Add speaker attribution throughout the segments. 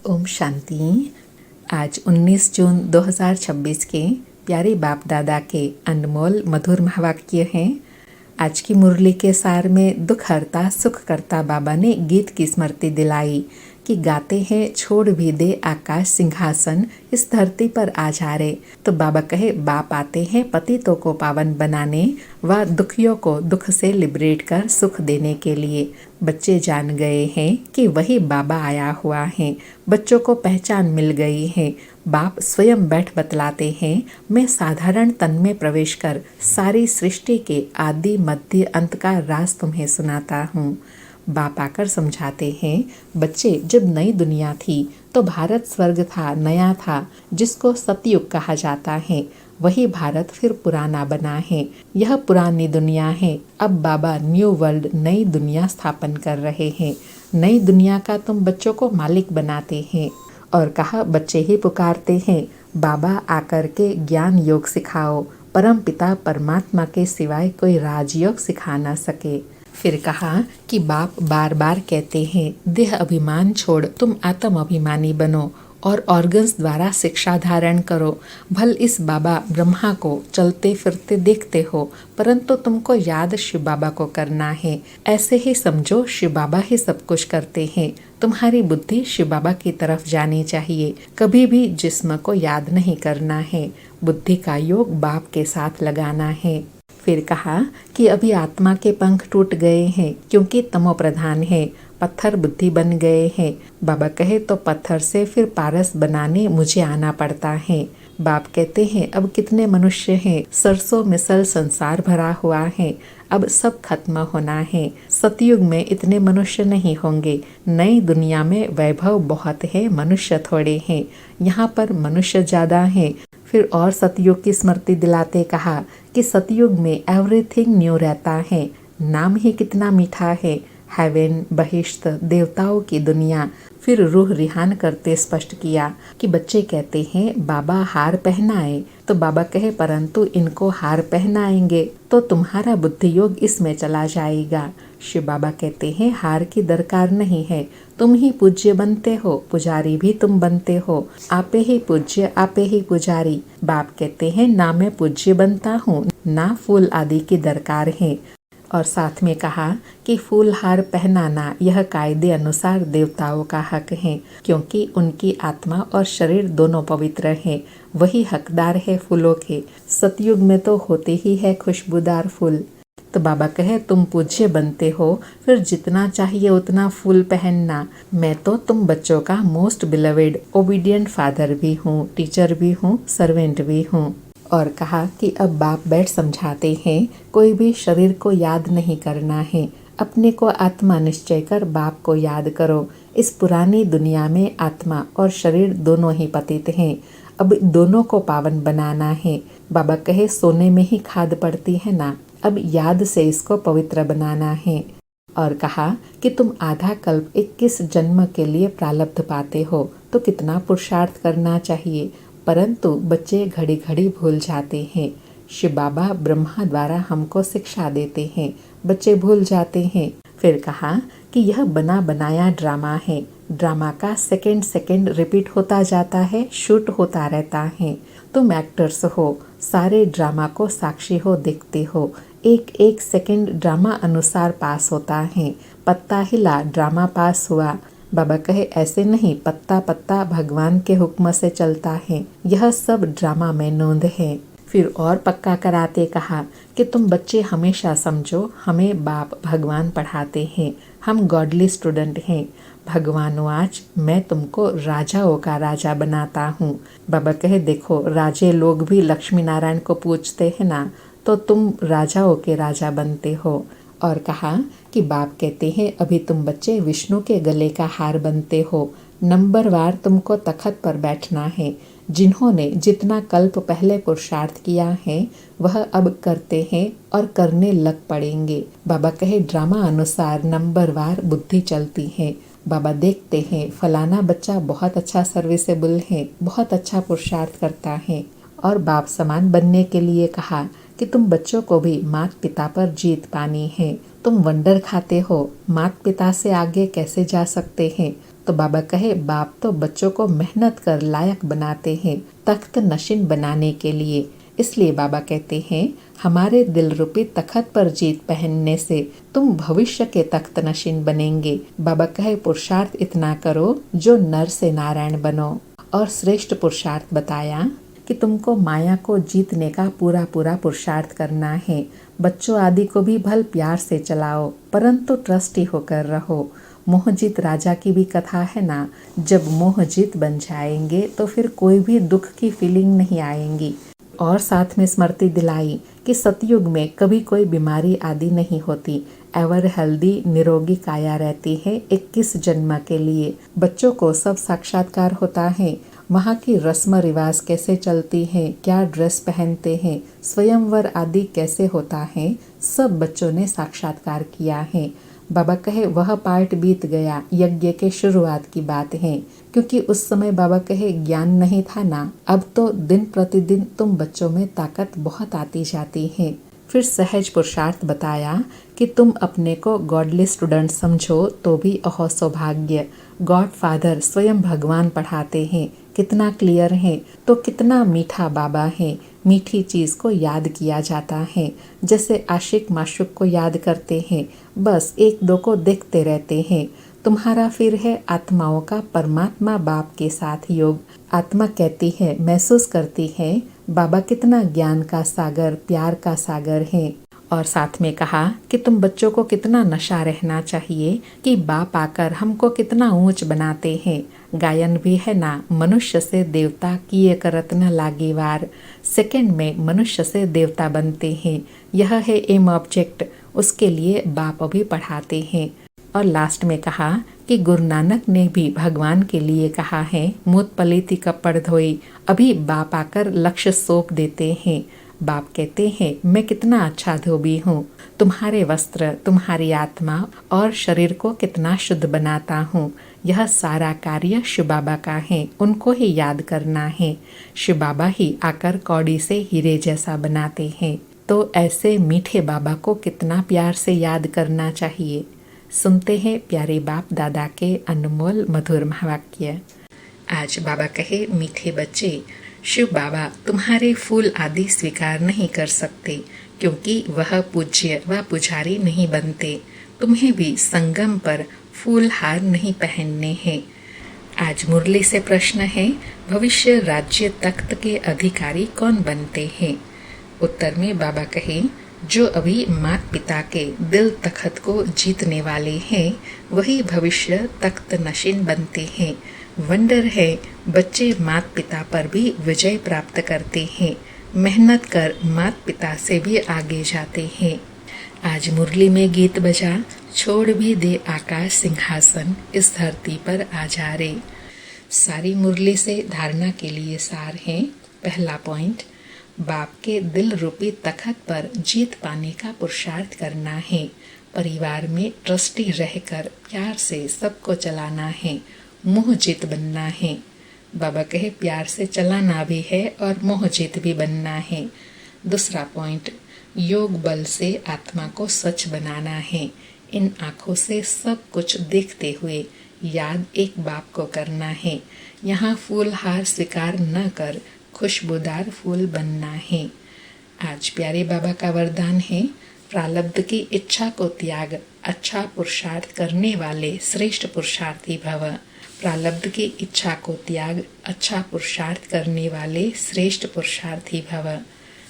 Speaker 1: ओम शांति। आज 19 जून 2026 के प्यारे बाप दादा के अनमोल मधुर महावाक्य हैं। आज की मुरली के सार में दुख हरता सुख करता बाबा ने गीत की स्मृति दिलाई कि गाते हैं छोड़ भी दे आकाश सिंहासन, इस धरती पर आ जा रे। तो बाबा कहे बाप आते हैं पतितों को पावन बनाने व दुखियों को दुख से लिबरेट कर सुख देने के लिए। बच्चे जान गए हैं कि वही बाबा आया हुआ है। बच्चों को पहचान मिल गई है। बाप स्वयं बैठ बतलाते हैं, मैं साधारण तन में प्रवेश कर सारी सृष्टि के आदि मध्य अंत का राज तुम्हें सुनाता हूँ। बाप आकर समझाते हैं, बच्चे जब नई दुनिया थी तो भारत स्वर्ग था, नया था, जिसको सतयुग कहा जाता है। वही भारत फिर पुराना बना है। यह पुरानी दुनिया है। अब बाबा न्यू वर्ल्ड, नई दुनिया स्थापन कर रहे हैं। नई दुनिया का तुम बच्चों को मालिक बनाते हैं। और कहा बच्चे ही पुकारते हैं, बाबा आकर के ज्ञान योग सिखाओ। परम पिता परमात्मा के सिवाय कोई राजयोग सिखा ना सके। फिर कहा कि बाप बार बार कहते हैं, देह अभिमान छोड़ तुम आत्म अभिमानी बनो और ऑर्गन्स द्वारा शिक्षा धारण करो। भल इस बाबा ब्रह्मा को चलते फिरते देखते हो, परंतु तुमको याद शिव बाबा को करना है। ऐसे ही समझो शिव बाबा ही सब कुछ करते हैं। तुम्हारी बुद्धि शिव बाबा की तरफ जानी चाहिए। कभी भी जिस्म को याद नहीं करना है। बुद्धि का योग बाप के साथ लगाना है। फिर कहा कि अभी आत्मा के पंख टूट गए हैं क्योंकि तमो प्रधान है। पत्थर बुद्धि बन गए हैं। बाबा कहे तो पत्थर से फिर पारस बनाने मुझे आना पड़ता है। बाप कहते हैं अब कितने मनुष्य हैं, सरसों मिसल संसार भरा हुआ है। अब सब खत्म होना है। सतयुग में इतने मनुष्य नहीं होंगे। नई दुनिया में वैभव बहुत है, मनुष्य थोड़े हैं। यहाँ पर मनुष्य ज्यादा हैं। फिर और सतयुग की स्मृति दिलाते कहा कि सतयुग में एवरीथिंग न्यू रहता है। नाम ही कितना मीठा है। हेवन, बहिश्त, देवताओं की दुनिया। फिर रूह रिहान करते स्पष्ट किया कि बच्चे कहते हैं बाबा हार पहनाए, तो बाबा कहे परंतु इनको हार पहनाएंगे तो तुम्हारा बुद्धि योग इसमें चला जाएगा। शिव बाबा कहते हैं हार की दरकार नहीं है, तुम ही पूज्य बनते हो, पुजारी भी तुम बनते हो। आपे ही पूज्य, आपे ही पुजारी। बाप कहते हैं ना मैं पूज्य बनता हूँ, ना फूल आदि की दरकार है। और साथ में कहा कि फूल हार पहनाना यह कायदे अनुसार देवताओं का हक है, क्योंकि उनकी आत्मा और शरीर दोनों पवित्र हैं। वही हकदार है फूलों के। सतयुग में तो होते ही है खुशबूदार फूल। तो बाबा कहे तुम पूज्य बनते हो, फिर जितना चाहिए उतना फूल पहनना। मैं तो तुम बच्चों का मोस्ट बिलवेड ओबीडियंट फादर भी हूँ, टीचर भी हूँ, सर्वेंट भी हूँ। और कहा कि अब बाप बैठ समझाते हैं, कोई भी शरीर को याद नहीं करना है। अपने को आत्मा निश्चय कर बाप को याद करो। इस पुरानी दुनिया में आत्मा और शरीर दोनों ही पतित हैं। अब दोनों को पावन बनाना है। बाबा कहे सोने में ही खाद पड़ती है ना, अब याद से इसको पवित्र बनाना है। और कहा कि तुम आधा कल्प 21 जन्म के लिए प्रारब्ध पाते हो, तो कितना पुरुषार्थ करना चाहिए। परंतु बच्चे घड़ी घड़ी भूल जाते हैं। शिव बाबा ब्रह्मा द्वारा हमको शिक्षा देते हैं, बच्चे भूल जाते हैं। फिर कहा कि यह बना बनाया ड्रामा है। ड्रामा का सेकंड सेकंड रिपीट होता जाता है, शूट होता रहता है। तुम एक्टर्स हो, सारे ड्रामा को साक्षी हो, देखते हो। एक एक सेकंड ड्रामा अनुसार पास होता है। पत्ता हिला, ड्रामा पास हुआ। बाबा कहे ऐसे नहीं, पत्ता पत्ता भगवान के हुक्म से चलता है। यह सब ड्रामा में नोंद है। फिर और पक्का कराते कहा कि तुम बच्चे हमेशा समझो, हमें बाप भगवान पढ़ाते हैं। हम गॉडली स्टूडेंट हैं। भगवान आज मैं तुमको राजाओं का राजा बनाता हूँ। बाबा कहे देखो, राजे लोग भी लक्ष्मी नारायण को पूजते हैं ना, तो तुम राजाओं के राजा बनते हो। और कहा कि बाप कहते हैं अभी तुम बच्चे विष्णु के गले का हार बनते हो। नंबरवार तुमको तखत पर बैठना है। जिन्होंने जितना कल्प पहले पुरुषार्थ किया है वह अब करते हैं और करने लग पड़ेंगे। बाबा कहे ड्रामा अनुसार नंबरवार बुद्धि चलती है। बाबा देखते हैं फलाना बच्चा बहुत अच्छा सर्विसेबल है, बहुत अच्छा पुरुषार्थ करता है। और बाप समान बनने के लिए कहा कि तुम बच्चों को भी माता पिता पर जीत पानी है। तुम वंडर खाते हो, माता पिता से आगे कैसे जा सकते हैं। तो तो बाबा कहे बाप तो बच्चों को मेहनत कर लायक बनाते हैं तख्त नशीन बनाने के लिए। इसलिए बाबा कहते हैं हमारे दिल रूपी तख्त पर जीत पहनने से तुम भविष्य के तख्त नशीन बनेंगे। बाबा कहे पुरुषार्थ इतना करो जो नर से नारायण बनो। और श्रेष्ठ पुरुषार्थ बताया कि तुमको माया को जीतने का पूरा पूरा पुरुषार्थ करना है। बच्चों आदि को भी भल प्यार से चलाओ, परंतु ट्रस्टी होकर रहो। मोहजीत राजा की भी कथा है ना, जब मोहजीत बन जाएंगे तो फिर कोई भी दुख की फीलिंग नहीं आएंगी। और साथ में स्मृति दिलाई कि सतयुग में कभी कोई बीमारी आदि नहीं होती, एवर हेल्दी निरोगी काया रहती है 21 जन्म के लिए। बच्चों को सब साक्षात्कार होता है, वहाँ की रस्म रिवाज कैसे चलती है, क्या ड्रेस पहनते हैं, स्वयंवर आदि कैसे होता है, सब बच्चों ने साक्षात्कार किया है। बाबा कहे वह पार्ट बीत गया, यज्ञ के शुरुआत की बात है, क्योंकि उस समय बाबा कहे ज्ञान नहीं था ना। अब तो दिन प्रतिदिन तुम बच्चों में ताकत बहुत आती जाती है। फिर सहज पुरुषार्थ बताया कि तुम अपने को गॉडली स्टूडेंट समझो तो भी अहो सौभाग्य। गॉड फादर स्वयं भगवान पढ़ाते हैं, कितना क्लियर है, तो कितना मीठा बाबा है। मीठी चीज़ को याद किया जाता है, जैसे आशिक माशुक को याद करते हैं, बस एक दो को देखते रहते हैं। तुम्हारा फिर है आत्माओं का परमात्मा बाप के साथ योग। आत्मा कहती है, महसूस करती है बाबा कितना ज्ञान का सागर, प्यार का सागर है। और साथ में कहा कि तुम बच्चों को कितना नशा रहना चाहिए कि बाप आकर हमको कितना ऊंच बनाते हैं। गायन भी है ना, मनुष्य से देवता किए करत न लागे वार। सेकंड में मनुष्य से देवता बनते हैं, यह है एम ऑब्जेक्ट, उसके लिए बाप भी पढ़ाते हैं। और लास्ट में कहा कि गुरु नानक ने भी भगवान के लिए कहा है, मूत पलीति कपड़ धोई, अभी बाप आकर लक्ष्य सौंप देते हैं। बाप कहते हैं मैं कितना अच्छा धोबी हूँ, तुम्हारे वस्त्र, तुम्हारी आत्मा और शरीर को कितना शुद्ध बनाता हूँ। यह सारा कार्य शिव बाबा का है, उनको ही याद करना है। शिव बाबा ही आकर कौड़ी से हीरे जैसा बनाते हैं, तो ऐसे मीठे बाबा को कितना प्यार से याद करना चाहिए। सुनते हैं प्यारे बाप दादा के अनमोल मधुर महावाक्य। आज बाबा कहे मीठे बच्चे, शिव बाबा तुम्हारे फूल आदि स्वीकार नहीं कर सकते, क्योंकि वह पूज्य व पुजारी नहीं बनते। तुम्हें भी संगम पर फूल हार नहीं पहनने हैं। आज मुरली से प्रश्न है, भविष्य राज्य तख्त के अधिकारी कौन बनते हैं? उत्तर में बाबा कहे, जो अभी माता पिता के दिल तख्त को जीतने वाले हैं, वही भविष्य तख्त नशीन बनते हैं। वंडर है, बच्चे माता पिता पर भी विजय प्राप्त करते हैं, मेहनत कर माता पिता से भी आगे जाते हैं। आज मुरली में गीत बजा, छोड़ भी दे आकाश सिंहासन, इस धरती पर आ जा रे। सारी मुरली से धारणा के लिए सार है। पहला पॉइंट, बाप के दिल रूपी तख्त पर जीत पाने का पुरुषार्थ करना है। परिवार में ट्रस्टी रहकर प्यार से सबको चलाना है, मोहजीत बनना है। बाबा कहे प्यार से चलाना भी है और मोहजीत भी बनना है। दूसरा पॉइंट, योग बल से आत्मा को स्वच्छ बनाना है। इन आँखों से सब कुछ देखते हुए याद एक बाप को करना है। यहाँ फूल हार स्वीकार न कर खुशबूदार फूल बनना है। आज प्यारे बाबा का वरदान है, प्रारब्ध की इच्छा को त्याग, अच्छा पुरुषार्थ करने वाले श्रेष्ठ पुरुषार्थी भव। प्रारब्ध की इच्छा को त्याग, अच्छा पुरुषार्थ करने वाले श्रेष्ठ पुरुषार्थी भव।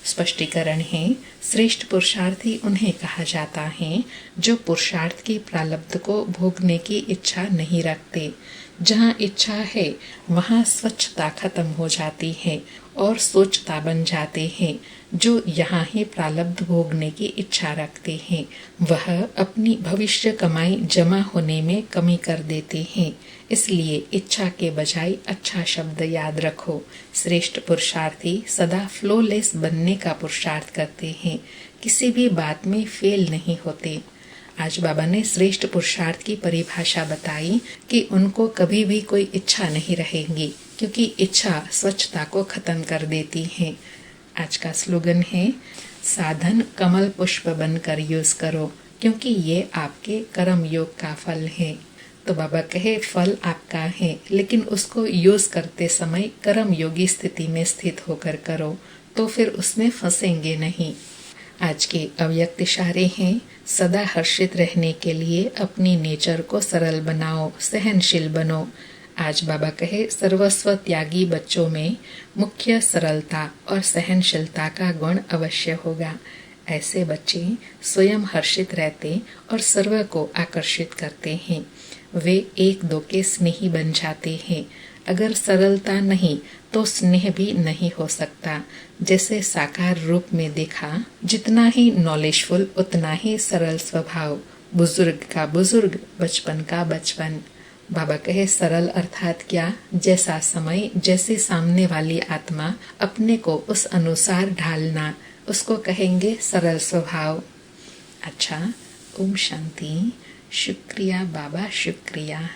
Speaker 1: स्पष्टीकरण है, श्रेष्ठ पुरुषार्थी उन्हें कहा जाता है जो पुरुषार्थ की प्रारब्ध को भोगने की इच्छा नहीं रखते। जहाँ इच्छा है वहाँ स्वच्छता खत्म हो जाती है और सोचता बन जाते हैं। जो यहाँ ही प्रारब्ध भोगने की इच्छा रखते हैं, वह अपनी भविष्य कमाई जमा होने में कमी कर देते हैं। इसलिए इच्छा के बजाय अच्छा शब्द याद रखो। श्रेष्ठ पुरुषार्थी सदा फ्लोलेस बनने का पुरुषार्थ करते हैं, किसी भी बात में फेल नहीं होते। आज बाबा ने श्रेष्ठ पुरुषार्थ की परिभाषा बताई कि उनको कभी भी कोई इच्छा नहीं रहेगी, क्योंकि इच्छा स्वच्छता को खत्म कर देती है। आज का स्लोगन है, साधन कमल पुष्प बनकर यूज करो, क्योंकि ये आपके कर्म योग का फल है। तो बाबा कहे फल आपका है, लेकिन उसको यूज करते समय कर्म योगी स्थिति में स्थित होकर करो, तो फिर उसमें फंसेंगे नहीं। आज के अव्यक्त इशारे हैं, सदा हर्षित रहने के लिए अपनी नेचर को सरल बनाओ, सहनशील बनो। आज बाबा कहे सर्वस्व त्यागी बच्चों में मुख्य सरलता और सहनशीलता का गुण अवश्य होगा। ऐसे बच्चे स्वयं हर्षित रहते और सर्व को आकर्षित करते हैं। वे एक दो के स्नेही बन जाते हैं। अगर सरलता नहीं तो स्नेह भी नहीं हो सकता। जैसे साकार रूप में देखा, जितना ही नॉलेजफुल उतना ही सरल स्वभाव, बुजुर्ग का बुजुर्ग, बचपन का बचपन। बाबा कहे सरल अर्थात क्या? जैसा समय, जैसे सामने वाली आत्मा, अपने को उस अनुसार ढालना, उसको कहेंगे सरल स्वभाव। अच्छा, ओम शांति। शुक्रिया बाबा, शुक्रिया।